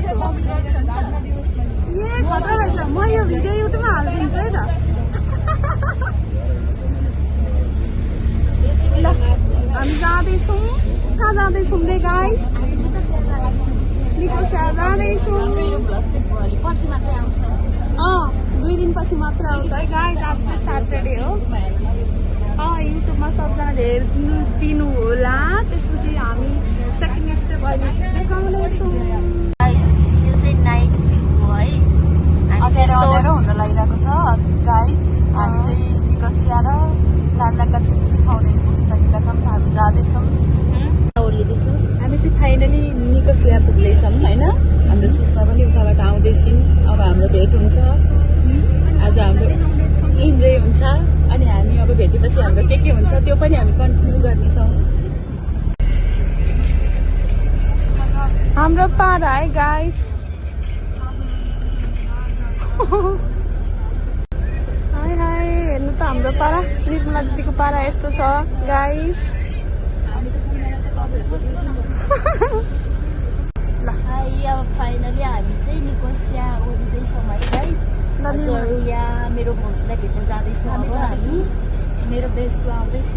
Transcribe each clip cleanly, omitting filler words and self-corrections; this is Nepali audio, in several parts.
भएको ए खतरा रहेछ म यो भिडियो युट्युबमा हालिदिन्छु है त ल हामी जाँदैछौँ कहाँ जाँदैछौँ रे गाइस निकोसिया जाँदैछौँ 2 दिनपछि मात्र आउँछ है गाइस आज चाहिँ सैटरडे हो युट्युबमा सबजनाले हेरिदिनु होला त्यसपछि हामी सेकेन्ड स्टेप अहिले देखाउनेछौँ यो चाहिँ नाइट भ्यू हो है अँध्यारो हुन लागिरहेको छ गाइस हामी चाहिँ निकोसिया र लान्लाका छुट्टी देखाउने पुगिसकेका छौँ हामी जाँदैछौँ हामी चाहिँ फाइनली निकोसिया पुग्दैछौँ होइन हाम्रो सुषमा पनि उताबाट आउँदैछौँ अब हाम्रो भेट हुन्छ आज हाम्रो इन्जोय हुन्छ अनि हामी अब भेटेपछि हाम्रो के हुन्छ त्यो पनि हामी कन्टिन्यू गर्नेछौँ हाम्रो पारा है गाइस हाय हाय हेर्नु त हाम्रो पारा निर्मला दिदीको पारा यस्तो छ गाइस ल अब फाइनली हामी चाहिँ निकोसिया ओर्लिँदैछौँ है गाइस यहाँ मेरो भोजलाई भेट्न जाँदैछौँ अब हामी मेरो बेस्टको आउँदैछ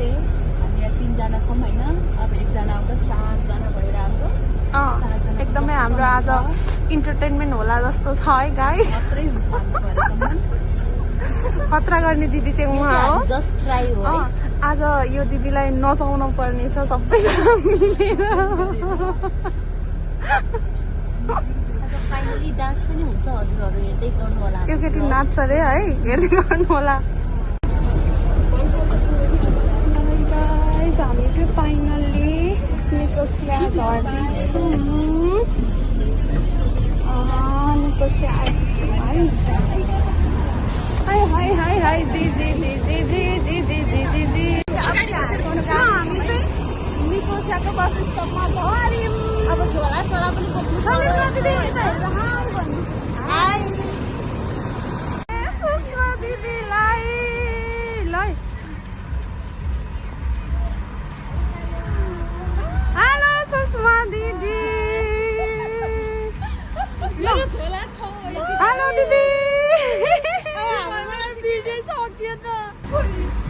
हामी यहाँ 3 जना छौँ होइन अब एकजना आउँदा 4 जना भएर हाम्रो एकदमै हाम्रो आज इन्टरटेनमेन्ट होला जस्तो छ है गाइस खतरा गर्ने दिदी चाहिँ उहाँ हो जस्ट ट्राई हो आज यो दिदीलाई नचाउनु पर्ने छ सबैजना मिलेर फाइनली डान्स पनि हुन्छ हजुरहरू हेर्दै गर्नु होला त्यो केटी नाच्छ अरे है हेर्दै गर्नु होला हामी चाहिँ फाइनल्ली निकोसिया झर्दैछौँ निकोसिया आइपुग्यौँ है हाय हाय हाय हाय जी जी जी जी जी जी जी जी जी जी हामी चाहिँ निकोसियाको बस स्टपमा झर्यौँ अब झोला सोला पनि बोक्नु दिदीलाई ल हेलो सुषमा दिदी हेलो दिदी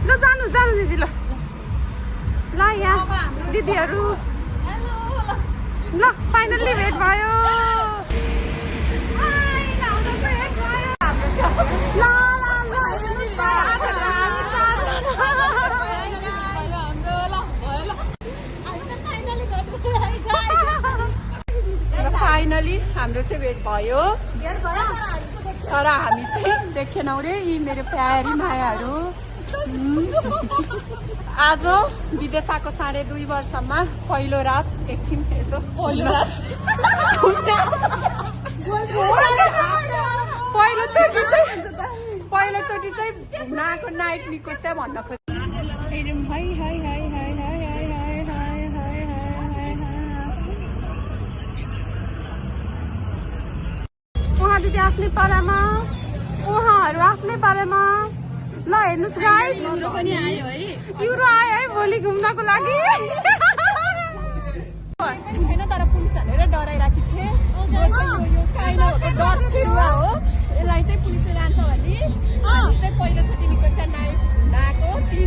ल जानु जानु दिदी ल यहाँ दिदीहरू ल फाइनल्ली भेट भयो फाइनली हाम्रो चाहिँ भेट भयो तर हामी चाहिँ देखेनौँ रे यी मेरो प्यारी मायाहरू आज विदेश आएको 2.5 वर्षमा पहिलो रात एकछिन यसो पहिलोचोटि चाहिँ घुम्न आएको नाइट निकोसिया भन्न खोज्छौँ उहाँ दिदी आफ्नै पारामा उहाँहरू आफ्नै पारामा ल हेर्नुहोस् गाइस युरो पनि आयो है युरो आयो है भोलि घुम्नको लागि तर पुलिसहरूले डराइराखेको थिए डर सेवा हो यसलाई चाहिँ पुलिसले लान्छ भने हामी चाहिँ पहिलोचोटि निकोसिया नाइट घुम्न आएको 3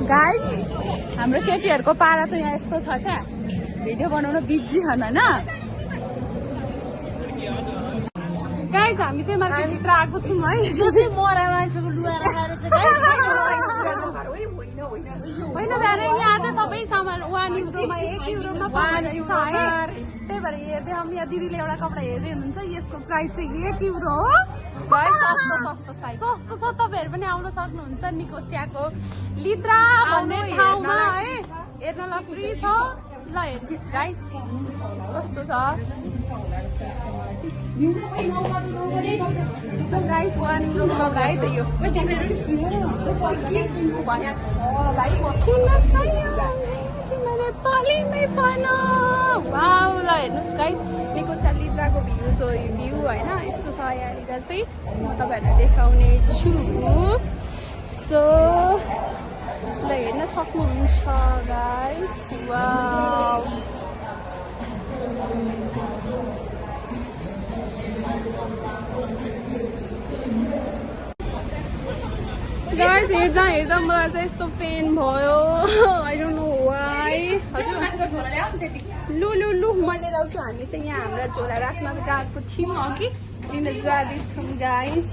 गाइस हाम्रो केटीहरूको पारा चाहिँ यहाँ यस्तो छ क्या भिडियो बनाउन बिजी छन् होइन गाइस हामी चाहिँ मार्केटभित्र आएको छौँ है त्यो चाहिँ मरा मान्छेको लुगा राखेर होइन यहाँ चाहिँ सबै सामान 1 युरोमा 1 युरोमा पाउँदैछ है त्यही भएर हेर्दै हामी यहाँ दिदीले एउटा कपडा हेर्दै हुनुहुन्छ यसको प्राइस चाहिँ 1 युरो हो सस्तो छ तपाईँहरू पनि आउन सक्नुहुन्छ निकोसियाको लिद्रा भन्ने ठाउँमा है हेर्नलाई फ्री छ ल हेर्नुहोस् गाइस कस्तो छ गाइस 1 युरोको कपडा है त यो किन्न छैन नेपालीमै भन वाउ ल हेर्नुहोस् गाइस निकोसिया लिब्राको भ्यू होइन यस्तो छ यहाँनिर चाहिँ म तपाईँहरूलाई देखाउने छु सो ल हेर्न सक्नुहुन्छ गाइस वाउ गाइस हेर्दा मलाई चाहिँ यस्तो पेन भयो आई डोन्ट नो वाइ हजुर लु मैले ल्याउँछु हामी चाहिँ यहाँ हाम्रा झोला राख्न गएको थियौँ अघि लिन जाँदैछौँ गाइस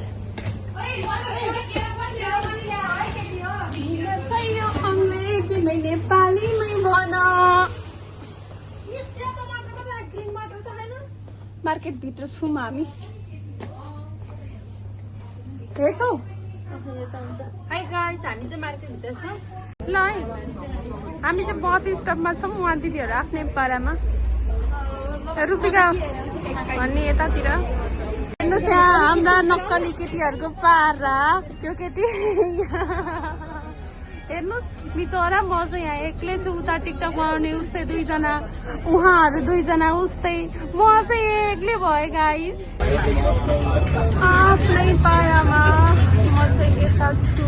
चाहिँ यो अङ्ग्रेजीमै नेपालीमै भन मार्केटभित्र छौँ हामी हेर्छौ हाई गाइस हामी चाहिँ मार्केटभित्र छौँ ल है हामी चाहिँ बस स्टपमा छौँ उहाँ दिदीहरू आफ्नै पारामा रुपिका भन्ने यतातिर हेर्नुहोस् यहाँ हाम्रा नक्कली केटीहरूको पारा त्यो केटी हेर्नुहोस् बिचरा म चाहिँ यहाँ एक्लै छु उता टिकटक बनाउने उस्तै दुईजना उहाँहरू दुईजना उस्तै म चाहिँ एक्लै भएँ गाइस आफ्नै पारामा म चाहिँ यता छु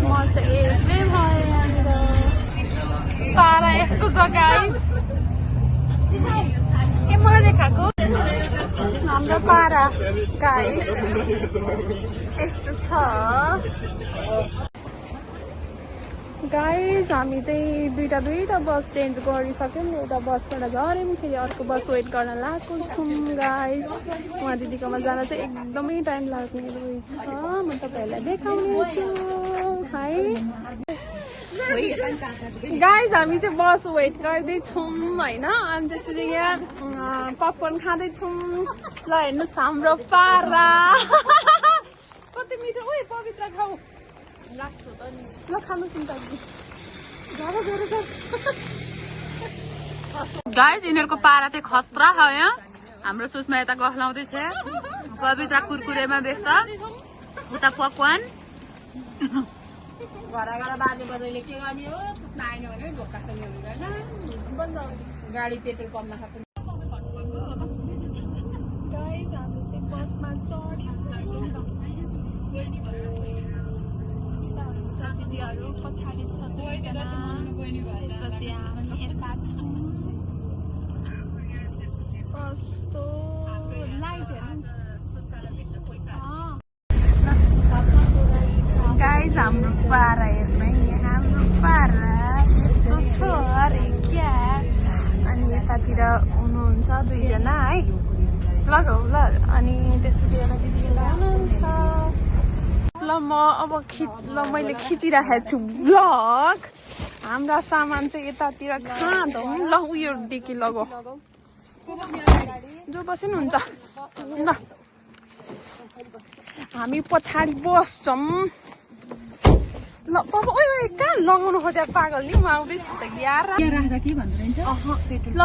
म चाहिँ एक्लै भएँ यहाँनिर पारा यस्तो छ गाइस के मलाई देखाएको हाम्रो पारा गाइस यस्तो छ गाइस हामी चाहिँ दुईटा बस चेन्ज गरिसक्यौँ एउटा बसबाट झऱ्यौँ फेरि अर्को बस वेट गर्न लागेको छौँ गाइस उहाँ दिदीकोमा जान चाहिँ एकदमै टाइम लाग्ने रहेछ म तपाईँहरूलाई देखाउने छु है गाइस हामी चाहिँ बस वेट गर्दैछौँ होइन अनि त्यसपछि यहाँ पपकर्न खाँदैछौँ ल हेर्नुहोस् हाम्रो पारा कति मिठो उयो पवित्र खाऊ ल खानु चिन्ता गाइस यिनीहरूको पारा चाहिँ खतरा छ यहाँ हाम्रो सुषमा यता गफलाउँदैछ पवित्र कुरकुरेमा बेच्छ उता पकवान घर बाजे बजाइले के गर्ने हो सुषमा आएन भने ढोका सङ्गे हुँदैन गाडी पेट्रोल पम्पमा छ गाइस हामी चाहिँ बसमा चढ्यौँ दिदीहरू पछाडि छ दुईजना त्यसपछि हामी यता छौँ कस्तो लाइटहरू गाइस हाम्रो पारा हेर्नु हाम्रो पारा यस्तो छ अरे क्या अनि यतातिर हुनुहुन्छ दुईजना है लगाऊ ल अनि त्यसपछि एउटा दिदी यता हुनुहुन्छ ल म अब मैले खिचिराखेको छु ब्लग हाम्रा सामान चाहिँ यतातिर खाँदौँ ल उयो डेकी लगाऊ जो बस्नुहुन्छ ल हामी पछाडि बस्छौँ ल बाबा ओइ कहाँ लगाउनु खोज्या पागल नि म आउँदैछु त यार ल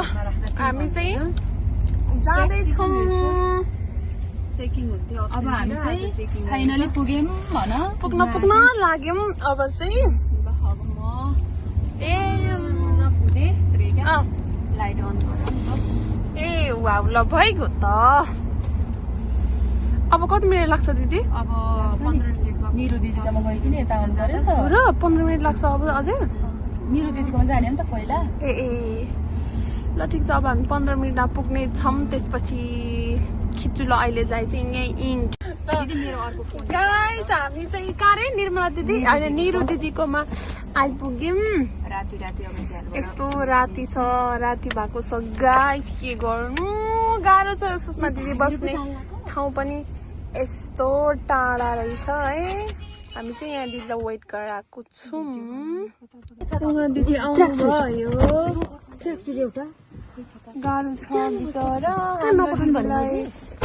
हामी चाहिँ जाँदैछौँ अब हामी चाहिँ फाइनली पुग्यौँ भन पुग्न लाग्यौँ अब चाहिँ लाइट अन ए वाउ ल भइगयो त अब कति मिनट लाग्छ दिदी अब 15 मिनट निरु दिदीकोमा गइकिन यता आउनु पर्यो नि त र 15 मिनट लाग्छ अब अझै निरु दिदीकोमा जाने हो नि त पहिला ए ल ठिक छ अब हामी 15 मिनटमा पुग्ने छौँ त्यसपछि खिच्छु ल अहिले जाइ चाहिँ यहीँ इन्ड गाइस हामी चाहिँ कहाँ रे निर्मला दिदी अहिले निरु दिदीकोमा आइपुग्यौँ यस्तो राति छ राति भएको छ गाइस के गर्नु गाह्रो छ सुषमा दिदी बस्ने ठाउँ पनि यस्तो टाढा रहेछ है हामी चाहिँ यहाँ दिदीलाई वेट गरेर आएको छौँ दिदी आउनुभयो गाह्रो छ बिचरा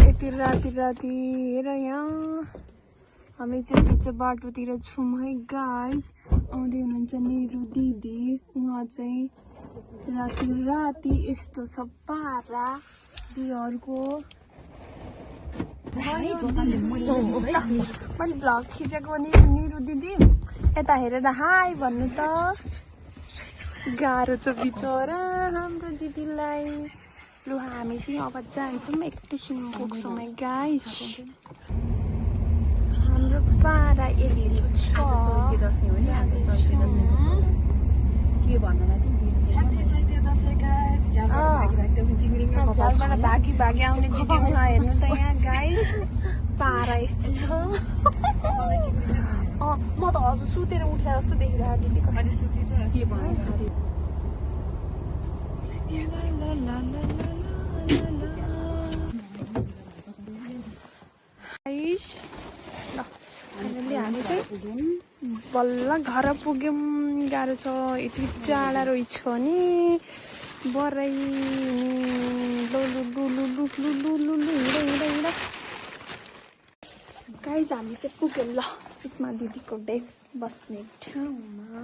यति राति हेर यहाँ हामी चाहिँ बिच बाटोतिर छौँ है गाइस आउँदै हुनुहुन्छ निरु दिदी उहाँ चाहिँ राति यस्तो छ पारा दिदीहरूको मैले भ्लग खिचेको निरु दिदी यता हेरेर हाई भन्नु त गाह्रो छ बिचरा हाम्रो दिदीलाई। लु हामी चाहिँ अब जान्छौँ एकैछिन पुग्छौँ है गाइस। हाम्रो पारा यस्तो छ। के भन्नु लाग्यो झ्यालबाट भागी भागी आउने दिदीलाई हेर्नु त यहाँ गाइस पारा यस्तो छ। म त हजुर सुतेर उठे जस्तो देखिरहेको दिदी के भन्छ फाइनली हामी चाहिँ बल्ल घर पुग्यौँ। गाह्रो छ यति टाढा रहेछ नि बरै गाइस हामी चाहिँ पुग्यौँ ल सुषमा दिदीको डेस्क बस्ने ठाउँमा।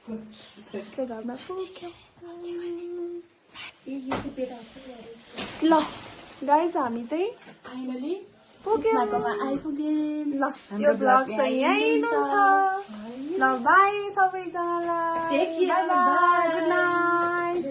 घरमा पुग्यौँ ल गाइस हामी चाहिँ फाइनली पुग्यौँ आइपुग्यौँ। ल यो ब्लग चाहिँ यही हुन्छ ल बाई सबैजनालाई। Take care, bye bye good night.